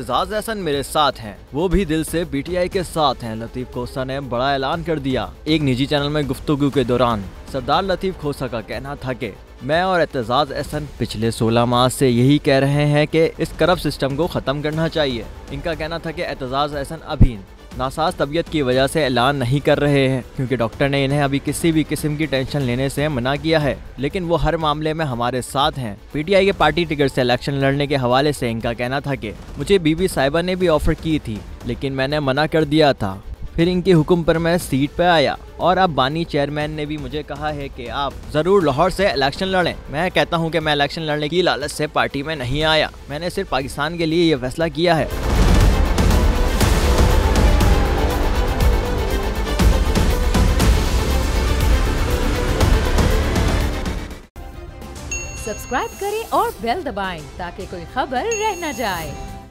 एतजाज अहसन मेरे साथ हैं, वो भी दिल से पीटीआई के साथ हैं। लतीफ खोसा ने बड़ा ऐलान कर दिया। एक निजी चैनल में गुफ्तगू के दौरान सरदार लतीफ खोसा का कहना था कि मैं और एतजाज अहसन पिछले 16 माह से यही कह रहे हैं कि इस करप्ट सिस्टम को खत्म करना चाहिए। इनका कहना था कि एतजाज अहसन अभी नासाज तबीयत की वजह से ऐलान नहीं कर रहे हैं, क्योंकि डॉक्टर ने इन्हें अभी किसी भी किस्म की टेंशन लेने से मना किया है, लेकिन वो हर मामले में हमारे साथ हैं। पीटीआई के पार्टी टिकट से इलेक्शन लड़ने के हवाले से इनका कहना था कि मुझे बीबी साहिबा ने भी ऑफर की थी, लेकिन मैंने मना कर दिया था। फिर इनके हुक्म पर मैं सीट पे आया और अब बानी चेयरमैन ने भी मुझे कहा है कि आप जरूर लाहौर से इलेक्शन लड़ें। मैं कहता हूं कि मैं इलेक्शन लड़ने की लालच से पार्टी में नहीं आया, मैंने सिर्फ पाकिस्तान के लिए ये फैसला किया है। सब्सक्राइब करें और बेल दबाएं ताकि कोई खबर रह न जाए।